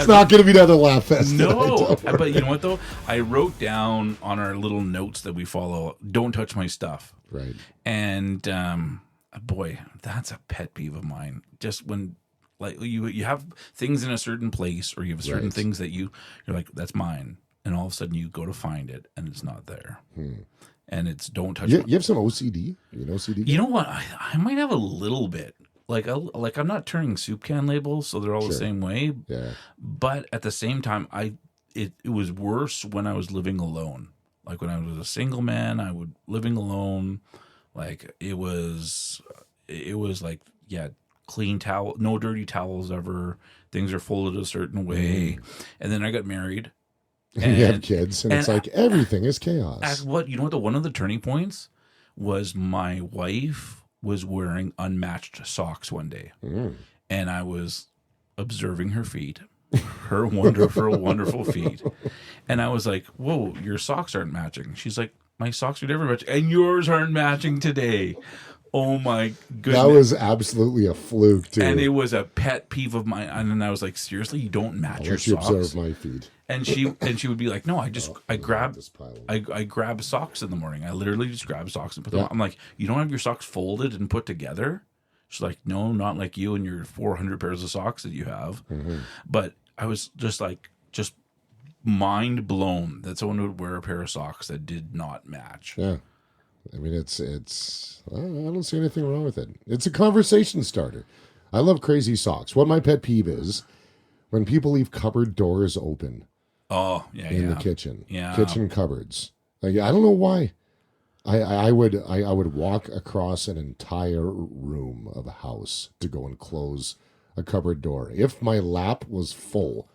It's not going to be another laugh fest. No, but you know what though? I wrote down on our little notes that we follow, don't touch my stuff. Right. And boy, that's a pet peeve of mine. Just when like you have things in a certain place, or you have certain things that you're like, that's mine, and all of a sudden you go to find it and it's not there. And it's don't touch. You have some OCD? You know OCD? You know what? I might have a little bit. Like I'm not turning soup can labels, so they're all the same way. Yeah. But at the same time, it was worse when I was living alone. Like when I was a single man, living alone. Like it was like, yeah, clean towel, no dirty towels ever. Things are folded a certain way. And then I got married. And you have kids, and it's like everything is chaos. You know what? One of the turning points was my wife was wearing unmatched socks one day, and I was observing her feet, her wonderful feet, and I was like, "Whoa, your socks aren't matching." She's like, "My socks are never matching, and yours aren't matching today." Oh my goodness. That was absolutely a fluke, too. And it was a pet peeve of mine. And then I was like, seriously, you don't match your socks? You observe my feet. And she would be like, no, I grab socks in the morning. I literally just grab socks and put them on. I'm like, you don't have your socks folded and put together? She's like, no, not like you and your 400 pairs of socks that you have. But I was just mind blown that someone would wear a pair of socks that did not match. Yeah. I mean, it's. I don't see anything wrong with it. It's a conversation starter. I love crazy socks. What my pet peeve is when people leave cupboard doors open. Oh, yeah, in the kitchen. Yeah. Kitchen cupboards. Like, I don't know why. I would walk across an entire room of a house to go and close a cupboard door. If my lap was full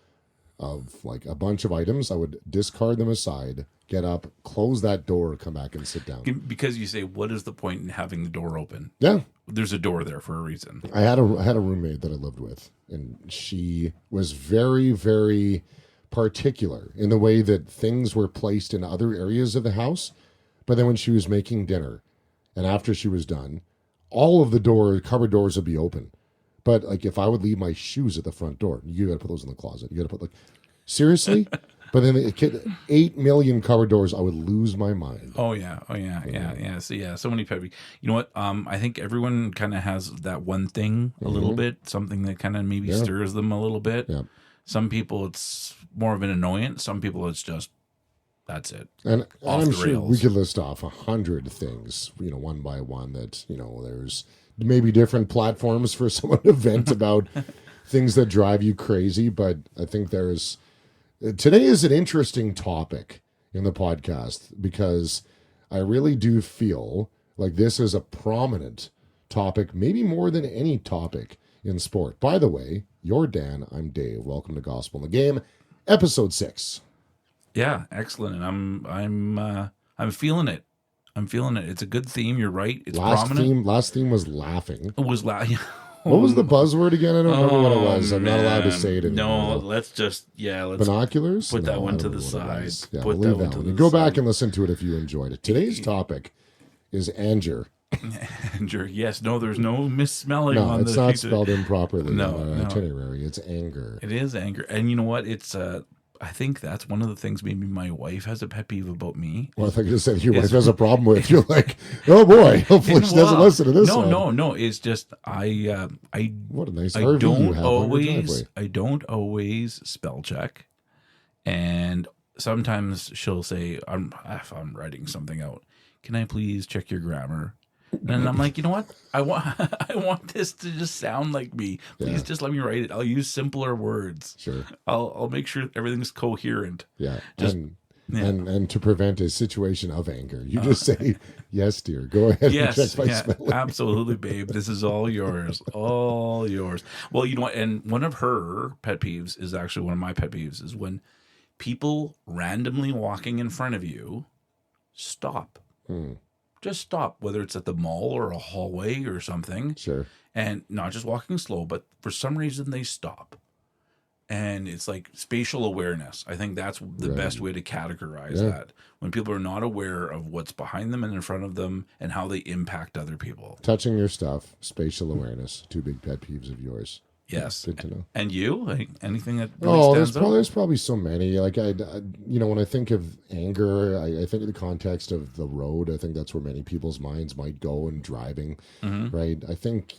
of like a bunch of items, I would discard them aside, get up, close that door, come back and sit down. Because you say, what is the point in having the door open? Yeah. There's a door there for a reason. I had a roommate that I lived with, and she was very, very particular in the way that things were placed in other areas of the house. But then when she was making dinner, and after she was done, all of the cupboard doors would be open. But like if I would leave my shoes at the front door, you got to put those in the closet. You got to put seriously. But then 8 million cupboard doors, I would lose my mind. Oh yeah. So many pet peeves. You know what? I think everyone kind of has that one thing a little bit, something that kind of maybe stirs them a little bit. Yeah. Some people it's more of an annoyance. Some people it's just that's it. And I'm sure we could list off 100 things, one by one. That there's maybe different platforms for someone to vent about things that drive you crazy. But I think today is an interesting topic in the podcast because I really do feel like this is a prominent topic, maybe more than any topic in sport. By the way, you're Dan, I'm Dave. Welcome to Gospel in the Game, episode 6. Yeah, excellent. And I'm feeling it. It's a good theme. You're right. It's prominent. Last theme was laughing. It was laughing. What was the buzzword again? I don't remember what it was. I'm not allowed to say it anymore. No, let's binoculars? Put that one to the side. Yeah, we'll leave that one. Go back and listen to it if you enjoyed it. Today's topic is anger. Anger. Yes. No, there's no misspelling on the... No, it's not spelled improperly in our itinerary. It's anger. It is anger. And you know what? It's... I think that's one of the things maybe my wife has a pet peeve about me. Well, I think you said your wife has a problem with. You're like, oh boy, hopefully she doesn't listen to this. No. It's just what a nice RV you have on your driveway. I don't always spell check, and sometimes she'll say, if I'm writing something out, can I please check your grammar? And I'm like, you know what? I want this to just sound like me. Please just let me write it. I'll use simpler words. Sure. I'll make sure everything's coherent. Yeah. And to prevent a situation of anger, you just say, yes, dear. Go ahead and check my spelling. Absolutely, babe. This is all yours. All yours. Well, you know what? And one of her pet peeves is actually one of my pet peeves is when people randomly walking in front of you stop. Just stop, whether it's at the mall or a hallway or something. Sure. And not just walking slow, but for some reason they stop. And it's like spatial awareness. I think that's the best way to categorize that. When people are not aware of what's behind them and in front of them and how they impact other people. Touching your stuff, spatial awareness, 2 big pet peeves of yours. Yes. Good to know. And you? Like, anything that really Oh, stands out? there's probably so many. Like when I think of anger, I think in the context of the road. I think that's where many people's minds might go in driving, right? I think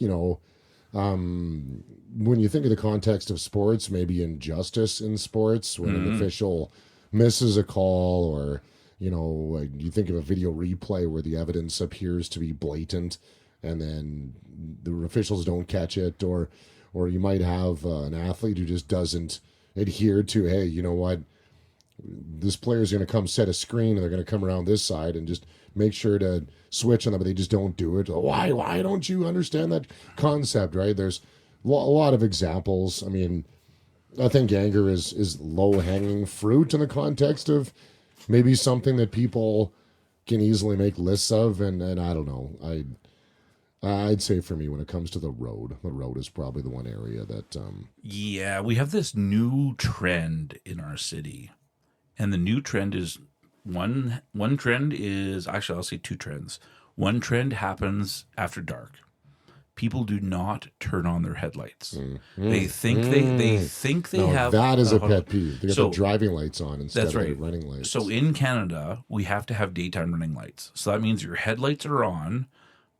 when you think of the context of sports, maybe injustice in sports, when an official misses a call, or like you think of a video replay where the evidence appears to be blatant, and then the officials don't catch it, or you might have an athlete who just doesn't adhere to, hey, you know what, this player's going to come set a screen and they're going to come around this side and just make sure to switch on them, but they just don't do it. Why don't you understand that concept, right? There's a lot of examples. I mean, I think anger is low-hanging fruit in the context of maybe something that people can easily make lists of, and I don't know. I'd say for me, when it comes to the road is probably the one area that Yeah, we have this new trend in our city. And the new trend is one trend is, actually I'll say two trends. One trend happens after dark. People do not turn on their headlights. They think they no, have that is a pet peeve. They got So- the driving lights on instead That's of right. the running lights. So in Canada, we have to have daytime running lights. So that means your headlights are on,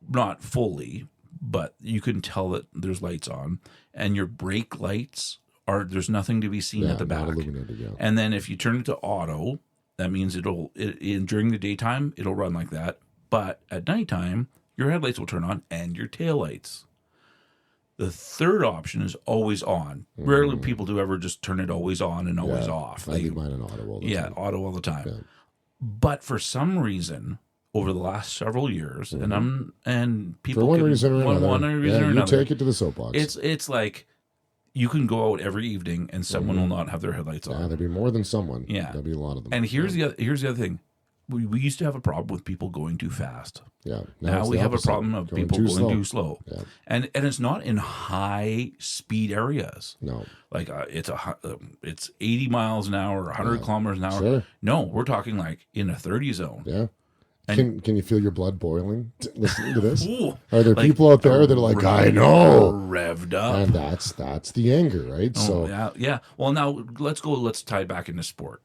not fully, but you can tell that there's lights on, and your brake lights there's nothing to be seen at the not back. illuminated, yeah. And then if you turn it to auto, that means during the daytime it'll run like that, but at nighttime your headlights will turn on and your taillights. The third option is always on. Rarely people do ever just turn it always on and always off. I leave mine in auto all the time. Auto all the time. Yeah. But for some reason, over the last several years, and people For one can, reason or another. one reason or you another, take it to the soapbox. it's like you can go out every evening and someone will not have their headlights on. Yeah, there'd be more than someone. Yeah. There'd be a lot of them. And here's the other thing. We used to have a problem with people going too fast. Yeah. Now it's we the have a opposite. problem of people going too slow. Yeah. And it's not in high speed areas. No. Like it's 80 miles an hour, 100 kilometers an hour. Sure. No, we're talking like in a 30 zone. Yeah. Can you feel your blood boiling listening to this? Ooh, Are there like, people out there that are like, I know, revved up. and that's the anger, right? So Yeah. Well, now let's tie it back into sport.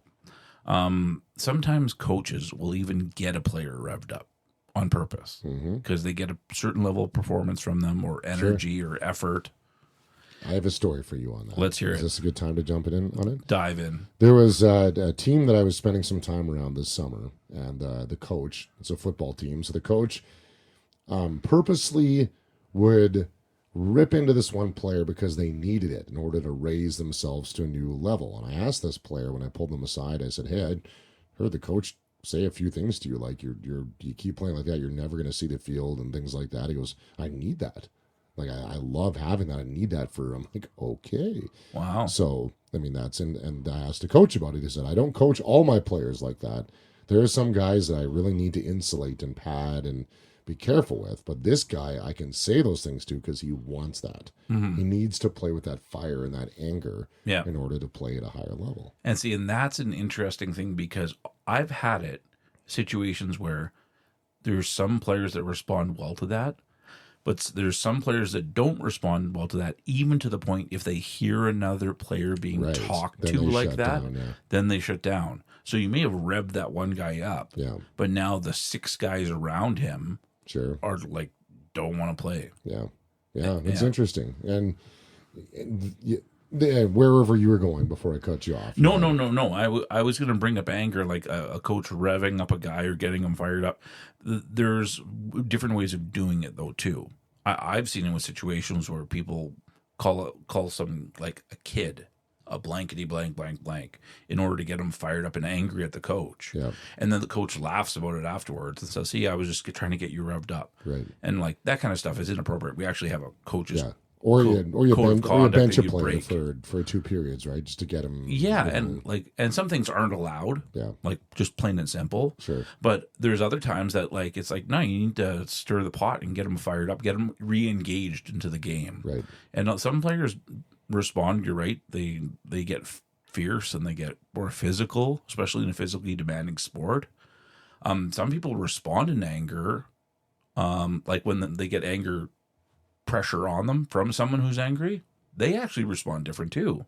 Sometimes coaches will even get a player revved up on purpose because they get a certain level of performance from them, or energy or effort. I have a story for you on that. Let's hear Is it. this a good time to jump in on it? Dive in. There was a team that I was spending some time around this summer, and the coach, it's a football team, so the coach purposely would rip into this one player because they needed it in order to raise themselves to a new level. And I asked this player when I pulled them aside, I said, hey, I heard the coach say a few things to you, like you keep playing like that, you're never going to see the field and things like that. He goes, I need that. Like, I love having that. I need that for, I'm like, okay. Wow. So, I mean, and I asked the coach about it. He said, I don't coach all my players like that. There are some guys that I really need to insulate and pad and be careful with. But this guy, I can say those things to because he wants that. He needs to play with that fire and that anger in order to play at a higher level. And see, and that's an interesting thing because I've had situations where there's some players that respond well to that, but there's some players that don't respond well to that, even to the point if they hear another player being talked Then to they like shut that, down, then they shut down. So you may have revved that one guy up, but now the 6 guys around him Sure. are like, don't want to play. Yeah. It's interesting. And wherever you were going before I cut you off. No. I was going to bring up anger, like a coach revving up a guy or getting him fired up. There's different ways of doing it, though, too. I've seen it with situations where people call something like a kid a blankety blank blank blank in order to get him fired up and angry at the coach. Yeah. And then the coach laughs about it afterwards and says, see, I was just trying to get you revved up. Right. And like that kind of stuff is inappropriate. We actually have a coach's Or you code of conduct bench a that you player break. for 2 periods, right? Just to get him. And some things aren't allowed. Yeah. Like just plain and simple. Sure. But there's other times that like it's like, no, you need to stir the pot and get them fired up, get them re-engaged into the game. Right. And some players respond, you're right, they get fierce and they get more physical, especially in a physically demanding sport. Some people respond in anger, like when they get anger pressure on them from someone who's angry, they actually respond different too.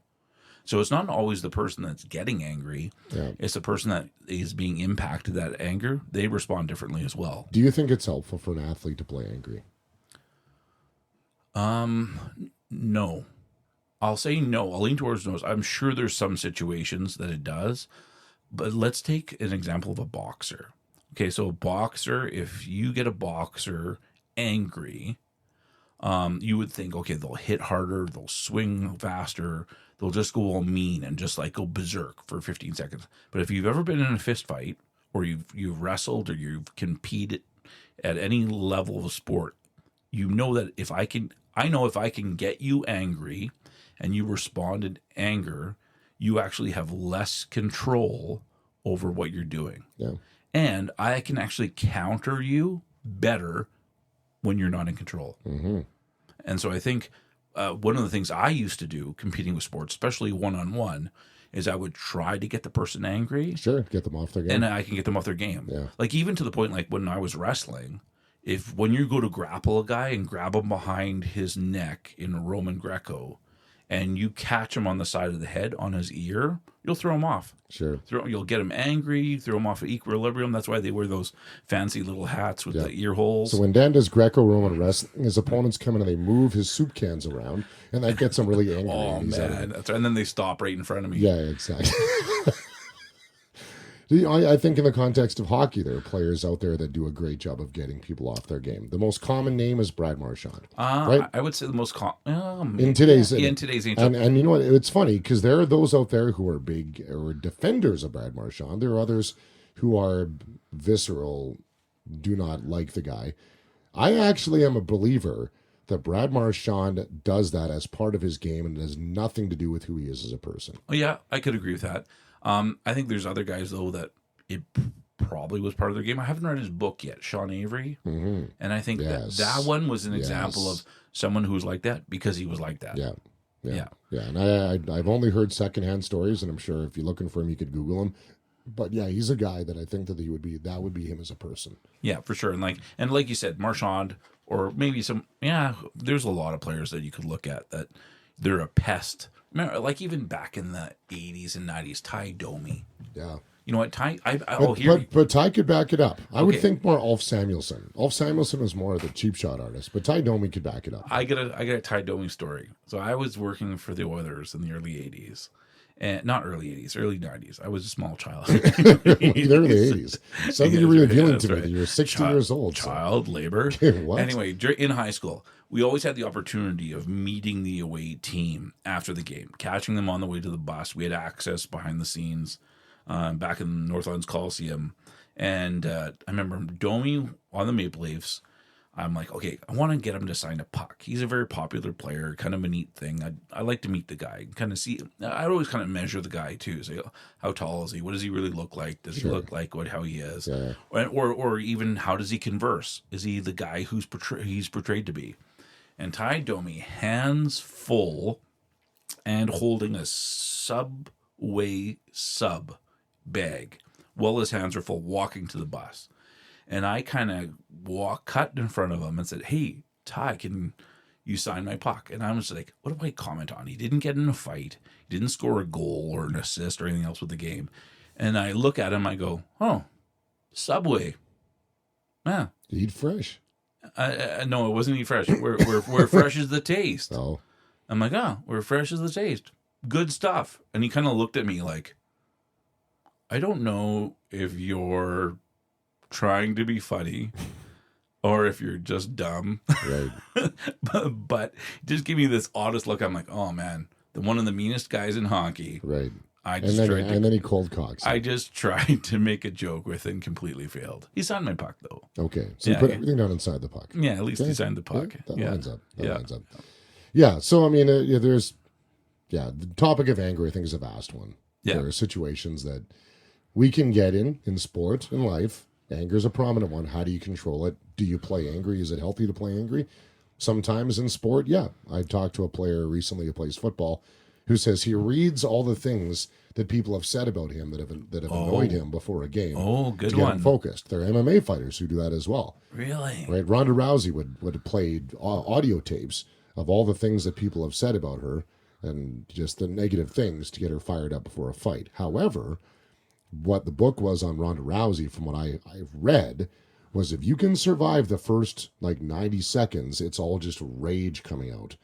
So it's not always the person that's getting angry. Yeah. It's the person that is being impacted, that anger. They respond differently as well. Do you think it's helpful for an athlete to play angry? No. I'll say no. I'll lean towards no. I'm sure there's some situations that it does. But let's take an example of a boxer. Okay, so a boxer, if you get a boxer angry, you would think, okay, they'll hit harder, they'll swing faster, they'll just go all mean and just like go berserk for 15 seconds. But if you've ever been in a fist fight, or you've wrestled, or you've competed at any level of sport, you know that I know if I can get you angry and you respond in anger, you actually have less control over what you're doing. Yeah. And I can actually counter you better when you're not in control. Mm-hmm. And so I think one of the things I used to do competing with sports, especially one-on-one, is I would try to get the person angry. Sure, get them off their game. And I can get them off their game. Yeah. Like even to the point, like when I was wrestling, when you go to grapple a guy and grab him behind his neck in Roman Greco, and you catch him on the side of the head on his ear, you'll throw him off. Sure. You'll get him angry, throw him off of equilibrium. That's why they wear those fancy little hats with the ear holes. So when Dan does Greco-Roman wrestling, his opponents come in and they move his soup cans around, and that gets him really angry. Oh, man. That's right. And then they stop right in front of me. Yeah, exactly. I think in the context of hockey, there are players out there that do a great job of getting people off their game. The most common name is Brad Marchand, right? I would say the most in today's age. And you know what? It's funny because there are those out there who are big or defenders of Brad Marchand. There are others who are visceral, do not like the guy. I actually am a believer that Brad Marchand does that as part of his game and it has nothing to do with who he is as a person. Oh, yeah, I could agree with that. I think there's other guys, though, that it probably was part of their game. I haven't read his book yet, Sean Avery. Mm-hmm. And I think that one was an example of someone who was like that because he was like that. Yeah. And I've only heard secondhand stories, and I'm sure if you're looking for him, you could Google him. But yeah, he's a guy that I think that that would be him as a person. Yeah, for sure. And like you said, Marchand, or maybe there's a lot of players that you could look at that they're a pest. Remember, like even back in the 80s and 90s, Ty Domi. Yeah. You know what, Ty? But Ty could back it up. I would think more Ulf Samuelsson. Ulf Samuelsson was more of the cheap shot artist, but Ty Domi could back it up. I got a Ty Domi story. So I was working for the Oilers in the early 80s. And not early 80s, early 90s. I was a small child. In the early 80s. Something you're revealing to me. Right. You're 60 years old. Child labor. What? Anyway, in high school, we always had the opportunity of meeting the away team after the game, catching them on the way to the bus. We had access behind the scenes back in Northlands Coliseum. And I remember Domi on the Maple Leafs. I'm like, okay, I want to get him to sign a puck. He's a very popular player, kind of a neat thing. I like to meet the guy, kind of see. I always kind of measure the guy too. Say, how tall is he? What does he really look like? Does he look like how he is? Yeah. Or even how does he converse? Is he the guy he's portrayed to be? And Ty Domi, hands full, and holding a Subway sub bag, while his hands are full, walking to the bus. And I kind of cut in front of him and said, hey, Ty, can you sign my puck? And I was like, what do I comment on? He didn't get in a fight. He didn't score a goal or an assist or anything else with the game. And I look at him, I go, oh, Subway. Yeah. Eat fresh. No, it wasn't eat fresh. We're fresh as the taste. Oh. I'm like, we're fresh as the taste. Good stuff. And he kind of looked at me like, I don't know if you're trying to be funny or if you're just dumb. Right. but just give me this honest look. I'm like, oh man, one of the meanest guys in hockey. Right. And then he cold cocks. I just tried to make a joke with and completely failed. He signed my puck though. Okay. So you put everything down inside the puck. Yeah, at least he signed the puck. That lines up. Lines up. Yeah. So I mean, the topic of anger I think is a vast one. Yeah. There are situations that we can get in sport and life. Anger is a prominent one. How do you control it? Do you play angry? Is it healthy to play angry? Sometimes in sport, yeah. I talked to a player recently who plays football who says he reads all the things that people have said about him that have annoyed him before a game. Oh, good to get one. him focused. There are MMA fighters who do that as well. Really? Right? Ronda Rousey would have played audio tapes of all the things that people have said about her and just the negative things to get her fired up before a fight. However, what the book was on Ronda Rousey, from what I've read, was if you can survive the first like 90 seconds, it's all just rage coming out.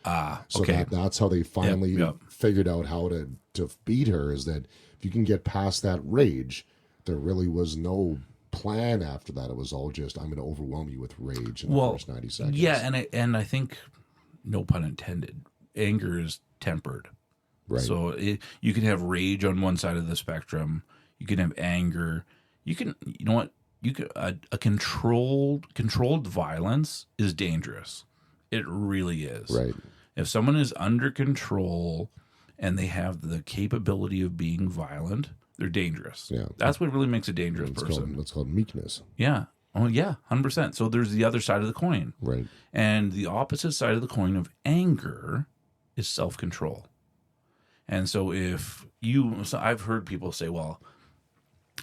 So okay. that's how they finally figured out how to beat her, is that if you can get past that rage, there really was no plan after that. It was all just, I'm going to overwhelm you with rage in the first 90 seconds. Yeah, and I think, no pun intended, anger is tempered. Right. So you can have rage on one side of the spectrum. You can have anger. You know what? A controlled violence is dangerous. It really is. Right. If someone is under control and they have the capability of being violent, they're dangerous. Yeah. That's what really makes a dangerous person. It's called meekness. Yeah. Oh, yeah, 100%. So there's the other side of the coin. Right. And the opposite side of the coin of anger is self-control. And so I've heard people say, well,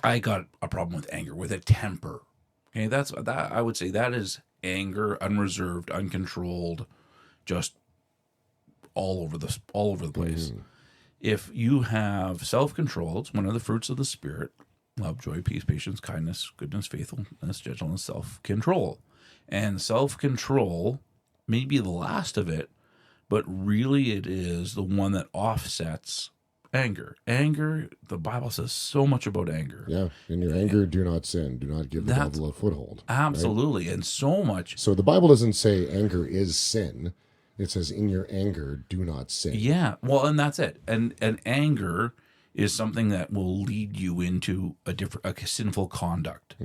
I got a problem with anger, with a temper. Okay, that I would say that is anger, unreserved, uncontrolled, just all over the place. If you have self-control, it's one of the fruits of the Spirit: love, joy, peace, patience, kindness, goodness, faithfulness, gentleness, self-control. And self-control may be the last of it, but really it is the one that offsets anger. Anger, the Bible says so much about anger. Yeah. In your anger, do not sin. Do not give the devil a foothold. Absolutely. Right? And so much. So the Bible doesn't say anger is sin. It says in your anger, do not sin. Yeah. Well, and that's it. And anger is something that will lead you into a sinful conduct.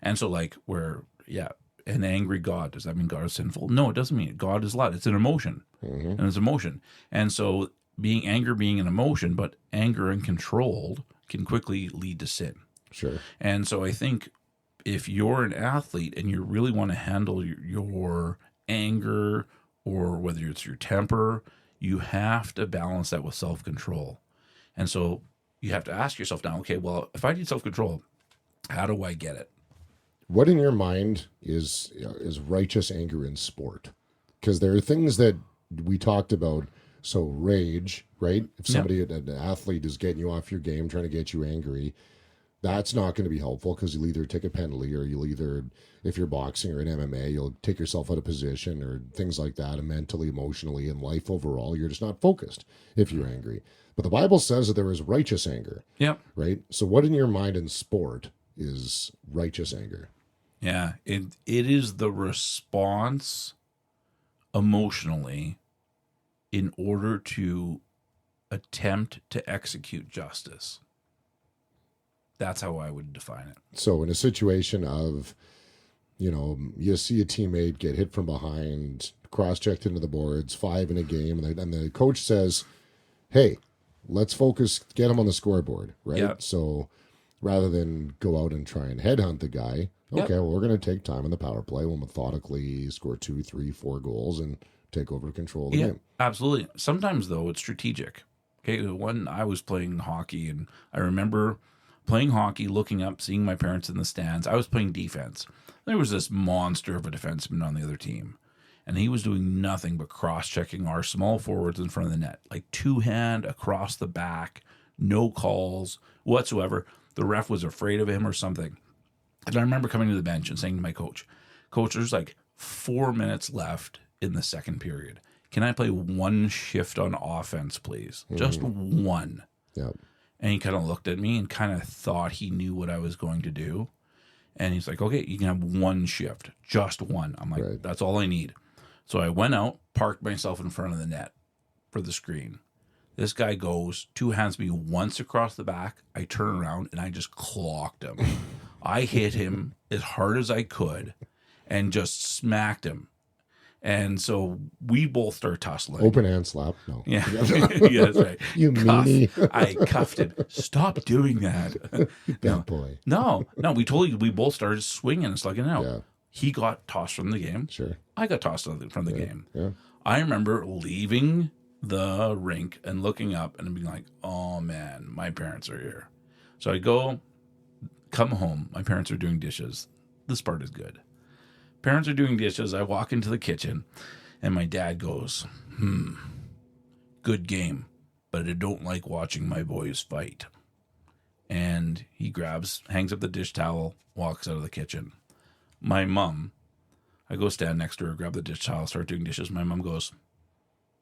And so an angry God, does that mean God is sinful? No, it doesn't mean it. God is love. It's an emotion. And it's emotion. And so being an emotion, but anger uncontrolled can quickly lead to sin. Sure. And so I think if you're an athlete and you really want to handle your anger, or whether it's your temper, you have to balance that with self-control. And so you have to ask yourself now, okay, well, if I need self-control, how do I get it? What in your mind is righteous anger in sport? Because there are things that we talked about. So rage, right? If somebody, an athlete, is getting you off your game, trying to get you angry, that's not going to be helpful, because you'll either take a penalty, or you'll either, if you're boxing or in MMA, you'll take yourself out of position or things like that. And mentally, emotionally, in life overall, you're just not focused if you're angry. But the Bible says that there is righteous anger. Yep. Right? So what in your mind in sport is righteous anger? Yeah. It is the response emotionally in order to attempt to execute justice. That's how I would define it. So in a situation of, you see a teammate get hit from behind, cross-checked into the boards, 5 in a game, and the coach says, hey, let's focus, get him on the scoreboard, right? Yep. So rather than go out and try and headhunt the guy, okay, well, we're going to take time in the power play. We'll methodically score 2, 3, 4 goals and take over control of the game. Absolutely. Sometimes, though, it's strategic. Okay, when I was playing hockey, and I remember playing hockey, looking up, seeing my parents in the stands. I was playing defense. There was this monster of a defenseman on the other team, and he was doing nothing but cross-checking our small forwards in front of the net, like two-hand across the back, no calls whatsoever. The ref was afraid of him or something. And I remember coming to the bench and saying to my coach, there's like 4 minutes left in the second period. Can I play one shift on offense, please? Just one. Yeah. And he kind of looked at me and kind of thought he knew what I was going to do. And he's like, okay, you can have one shift, just one. I'm like, Right. That's all I need. So I went out, parked myself in front of the net for the screen. This guy goes, two-hands me once across the back. I turn around and I just clocked him. I hit him as hard as I could and just smacked him. And so we both start tussling. Open hand slap. No. Yeah. Yeah, that's right. You meanie. I cuffed him. Stop doing that. Bad boy. No. We both started swinging and slugging out. Yeah. He got tossed from the game. Sure. I got tossed from the game. Yeah. I remember leaving the rink and looking up and being like, oh man, my parents are here. So I come home. My parents are doing dishes. This part is good. Parents are doing dishes. I walk into the kitchen And my dad goes, good game, but I don't like watching my boys fight. And he hangs up the dish towel, walks out of the kitchen. My mom, I go stand next to her, grab the dish towel, start doing dishes. My mom goes,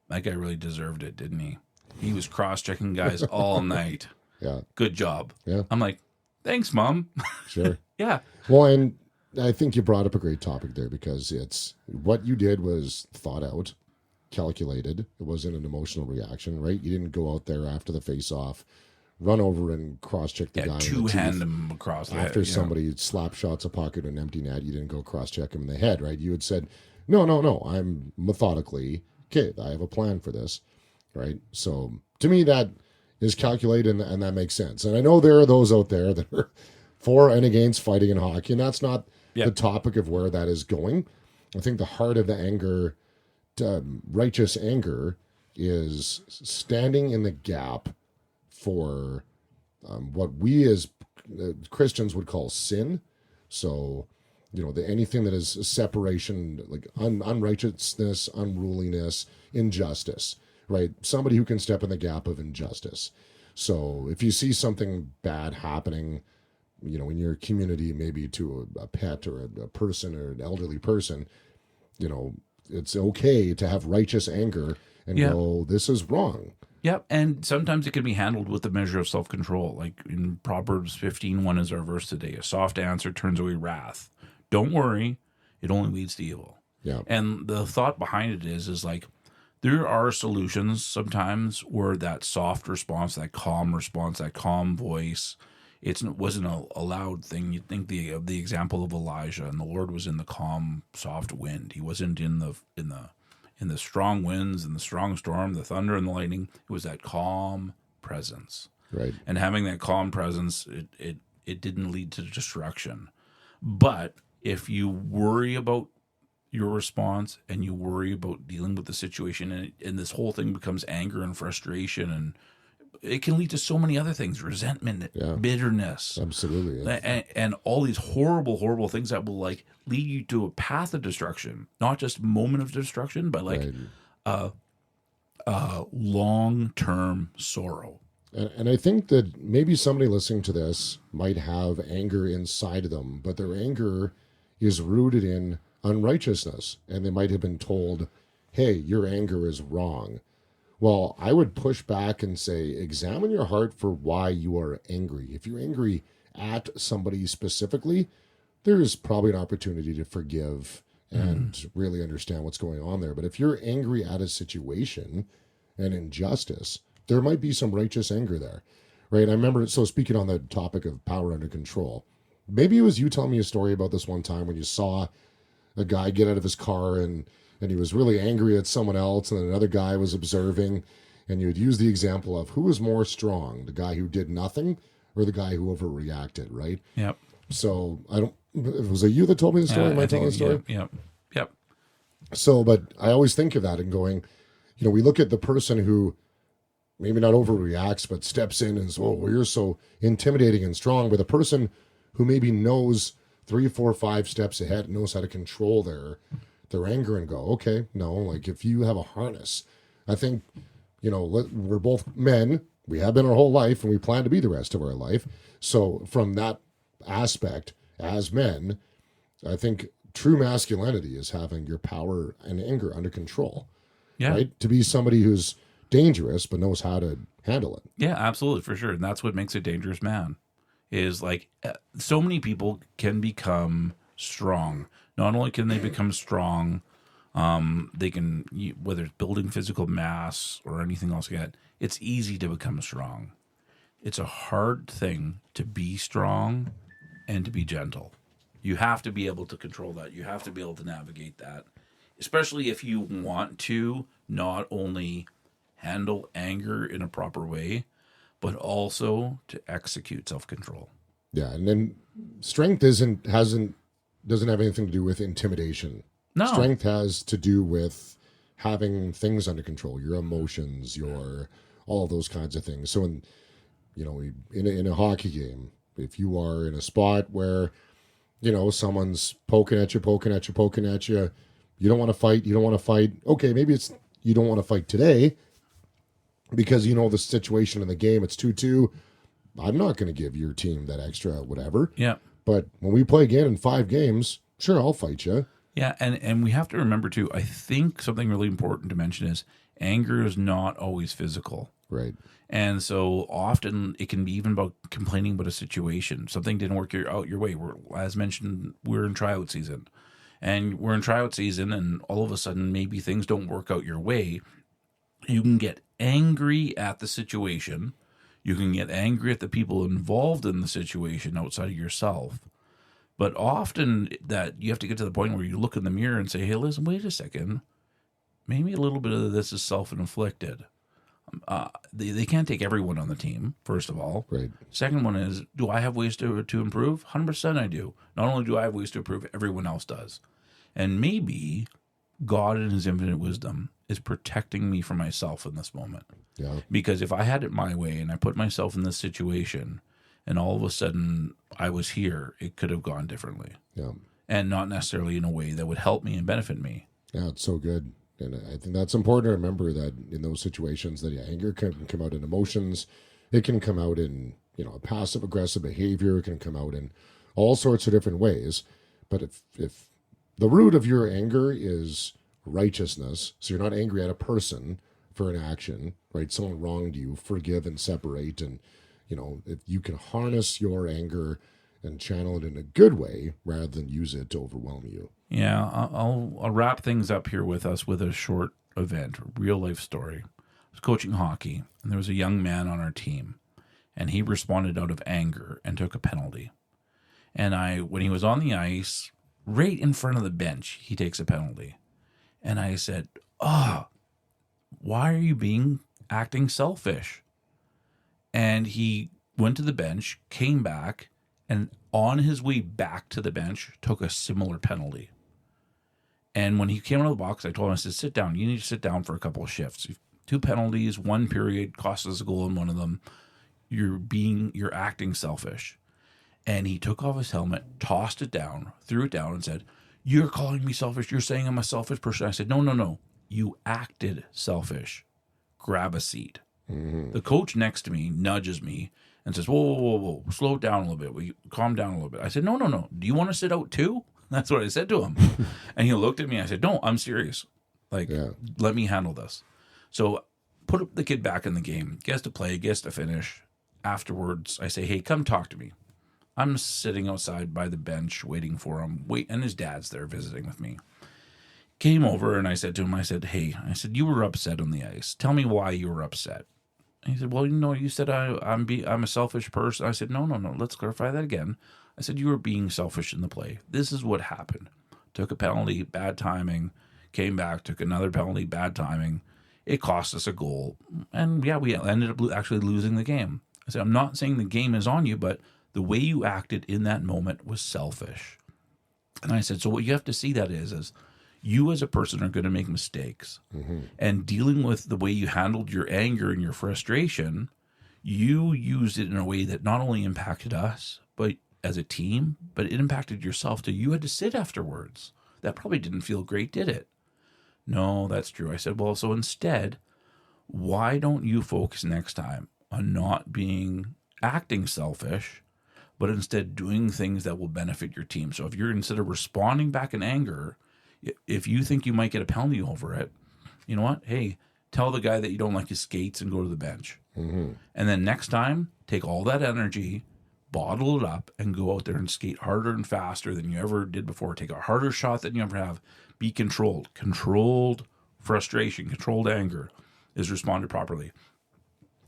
that guy really deserved it, didn't he? He was cross-checking guys all night. Yeah. Good job. Yeah. I'm like, thanks, Mom. Sure. Yeah. Well, and I think you brought up a great topic there because it's what you did was thought out, calculated. It wasn't an emotional reaction, right? You didn't go out there after the face-off, run over and cross-check the guy in the two-hand teeth. him across the After head. somebody slap shots a pocket an empty net, you didn't go cross-check him in the head, right? You had said, no, I'm methodically, okay, I have a plan for this, right? So to me, that is calculated and that makes sense. And I know there are those out there that are for and against fighting in hockey, and that's not the topic of where that is going. I think the heart of the anger, righteous anger, is standing in the gap for what we as Christians would call sin. So, anything that is separation, like unrighteousness, unruliness, injustice, right? Somebody who can step in the gap of injustice. So if you see something bad happening, in your community, maybe to a pet or a person or an elderly person, it's okay to have righteous anger and go, this is wrong. Yep, and sometimes it can be handled with a measure of self-control. Like in Proverbs 15:1 is our verse today. A soft answer turns away wrath. Don't worry, it only leads to evil. Yeah. And the thought behind it is like there are solutions sometimes where that soft response, that calm response, that calm voice, wasn't a loud thing. You'd think the example of Elijah, and the Lord was in the calm, soft wind. He wasn't in the strong winds and the strong storm, the thunder and the lightning. It was that calm presence. Right. And having that calm presence, it didn't lead to destruction. But if you worry about your response and you worry about dealing with the situation, and this whole thing becomes anger and frustration, and it can lead to so many other things, resentment, bitterness. Absolutely. And all these horrible, horrible things that will lead you to a path of destruction, not just moment of destruction, but long-term sorrow. And I think that maybe somebody listening to this might have anger inside of them, but their anger is rooted in unrighteousness. And they might have been told, hey, your anger is wrong. Well, I would push back and say, examine your heart for why you are angry. If you're angry at somebody specifically, there's probably an opportunity to forgive and really understand what's going on there. But if you're angry at a situation and injustice, there might be some righteous anger there, right? I remember, so speaking on the topic of power under control, maybe it was you telling me a story about this one time when you saw a guy get out of his car and he was really angry at someone else, and another guy was observing, and you would use the example of who was more strong, the guy who did nothing or the guy who overreacted, right? Yep. So was it you that told me the story? Am I telling the story? Yep. So, but I always think of that and going, we look at the person who maybe not overreacts, but steps in and says, oh, well, you're so intimidating and strong, but the person who maybe knows 3, 4, 5 steps ahead, knows how to control their anger and go, okay, no, like if you have a harness, I think, we're both men, we have been our whole life, and we plan to be the rest of our life. So from that aspect, as men, I think true masculinity is having your power and anger under control, right? To be somebody who's dangerous, but knows how to handle it. Yeah, absolutely, for sure. And that's what makes a dangerous man, is so many people can become strong. Not only can they become strong, they can, whether it's building physical mass or anything else like that, it's easy to become strong. It's a hard thing to be strong and to be gentle. You have to be able to control that. You have to be able to navigate that, especially if you want to not only handle anger in a proper way, but also to execute self-control. Yeah, and then strength doesn't have anything to do with intimidation. No. Strength has to do with having things under control, your emotions, all of those kinds of things. So in a hockey game, if you are in a spot where, someone's poking at you, You don't want to fight. You don't want to fight. Okay, maybe it's you don't want to fight today because you know the situation in the game. It's 2-2. I'm not going to give your team that extra whatever. Yeah. But when we play again in 5 games, sure, I'll fight you. Yeah, and we have to remember too, I think something really important to mention is anger is not always physical. Right. And so often it can be even about complaining about a situation. Something didn't work out your way. As mentioned, we're in tryout season. And we're in tryout season, and all of a sudden maybe things don't work out your way. You can get angry at the situation. You can get angry at the people involved in the situation outside of yourself. But often that you have to get to the point where you look in the mirror and say, hey, listen, wait a second. Maybe a little bit of this is self-inflicted. They can't take everyone on the team, first of all. Right. Second one is, do I have ways to improve? 100% I do. Not only do I have ways to improve, everyone else does. And maybe God in his infinite wisdom is protecting me from myself in this moment. Yeah. Because if I had it my way and I put myself in this situation and all of a sudden I was here, it could have gone differently. Yeah. And not necessarily in a way that would help me and benefit me. Yeah, it's so good. And I think that's important to remember that in those situations that anger can come out in emotions. It can come out in, a passive aggressive behavior. It can come out in all sorts of different ways. But if the root of your anger is righteousness, so you're not angry at a person for an action, right? Someone wronged you, forgive and separate. And, if you can harness your anger and channel it in a good way rather than use it to overwhelm you. Yeah, I'll wrap things up here with us with a short event, a real life story. I was coaching hockey, and there was a young man on our team, and he responded out of anger and took a penalty. And when he was on the ice, right in front of the bench, he takes a penalty. And I said, why are you acting selfish? And he went to the bench, came back, and on his way back to the bench, took a similar penalty. And when he came out of the box, I told him, I said, sit down. You need to sit down for a couple of shifts. 2 penalties, 1 period, cost us a goal in one of them. You're acting selfish. And he took off his helmet, tossed it down, threw it down, and said, you're calling me selfish. You're saying I'm a selfish person. I said, no. You acted selfish. Grab a seat. Mm-hmm. The coach next to me nudges me and says, whoa, slow it down a little bit. Will you calm down a little bit? I said, no. Do you want to sit out too? That's what I said to him. And he looked at me. I said, no, I'm serious. Let me handle this. So put the kid back in the game. Gets to play, gets to finish. Afterwards, I say, hey, come talk to me. I'm sitting outside by the bench waiting for him. And his dad's there visiting with me. Came over and I said to him, hey, you were upset on the ice. Tell me why you were upset. And he said, well, you said I'm a selfish person. I said, no. Let's clarify that again. I said, you were being selfish in the play. This is what happened. Took a penalty, bad timing, came back, took another penalty, bad timing. It cost us a goal. And yeah, we ended up actually losing the game. I said, I'm not saying the game is on you, but the way you acted in that moment was selfish. And I said, so what you have to see that is you as a person are going to make mistakes. Mm-hmm. And dealing with the way you handled your anger and your frustration, you used it in a way that not only impacted us, but as a team, but it impacted yourself too. You had to sit afterwards. That probably didn't feel great, did it? No, that's true. I said, well, so instead, why don't you focus next time on not acting selfish, but instead doing things that will benefit your team? So if you're, instead of responding back in anger, if you think you might get a penalty over it, you know what? Hey, tell the guy that you don't like his skates and go to the bench. Mm-hmm. And then next time, take all that energy, bottle it up, and go out there and skate harder and faster than you ever did before. Take a harder shot than you ever have. Be controlled. Controlled frustration, controlled anger is responded properly.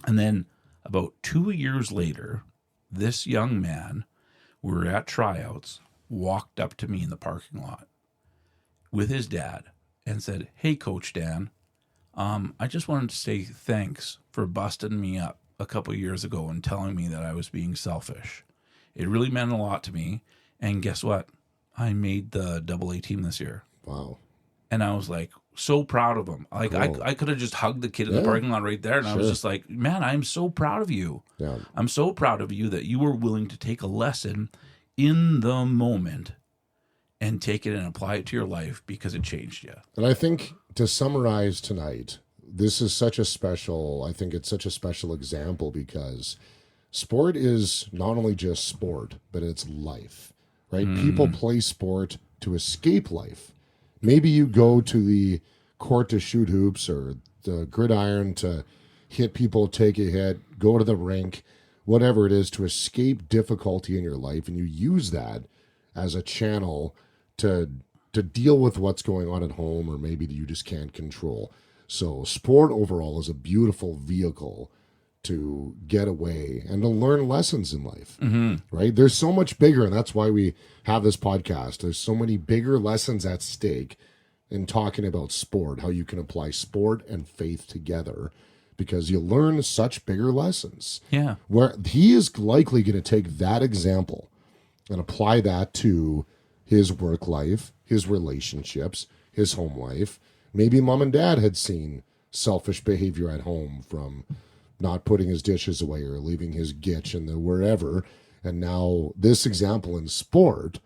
And then about 2 years later, this young man, we were at tryouts, walked up to me in the parking lot with his dad and said, hey, Coach Dan, I just wanted to say thanks for busting me up a couple years ago and telling me that I was being selfish. It really meant a lot to me. And guess what? I made the AA team this year. Wow. And I was like, so proud of him. Like, cool. I could have just hugged the kid in the parking lot right there. And I was just like, man, I'm so proud of you. Yeah. I'm so proud of you that you were willing to take a lesson in the moment and take it and apply it to your life because it changed you. And I think to summarize tonight, this is such a special, I think it's such a special example because sport is not only just sport, but it's life, right? People play sport to escape life. Maybe you go to the court to shoot hoops or the gridiron to hit people, take a hit, go to the rink, whatever it is to escape difficulty in your life. And you use that as a channel to deal with what's going on at home or maybe that you just can't control. So sport overall is a beautiful vehicle to get away and to learn lessons in life, right? There's so much bigger, and that's why we have this podcast. There's so many bigger lessons at stake in talking about sport, how you can apply sport and faith together because you learn such bigger lessons. Yeah. Where he is likely going to take that example and apply that to his work life, his relationships, his home life. Maybe mom and dad had seen selfish behavior at home from not putting his dishes away or leaving his gitch in the wherever. And now this example in sport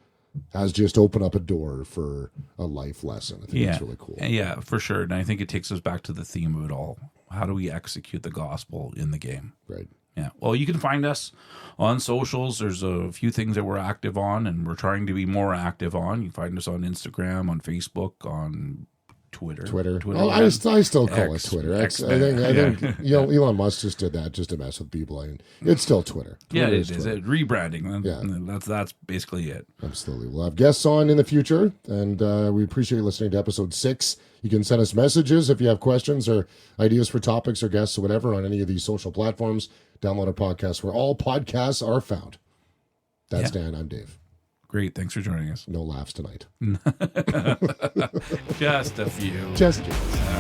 has just opened up a door for a life lesson. I think it's really cool. Yeah, for sure. And I think it takes us back to the theme of it all. How do we execute the gospel in the game? Right. Yeah. Well, you can find us on socials. There's a few things that we're active on, and we're trying to be more active on. You can find us on Instagram, on Facebook, on Twitter. Oh, I still call X, it Twitter. X, I think Elon Musk just did that just to mess with people. I mean, it's still Twitter. Yeah, Twitter it is. Twitter. Rebranding. Yeah. That's basically it. Absolutely. We'll have guests on in the future, and we appreciate you listening to episode 6. You can send us messages if you have questions or ideas for topics or guests or whatever on any of these social platforms. Download a podcast where all podcasts are found. That's Dan. I'm Dave. Great. Thanks for joining us. No laughs tonight. Just a few. Just kidding.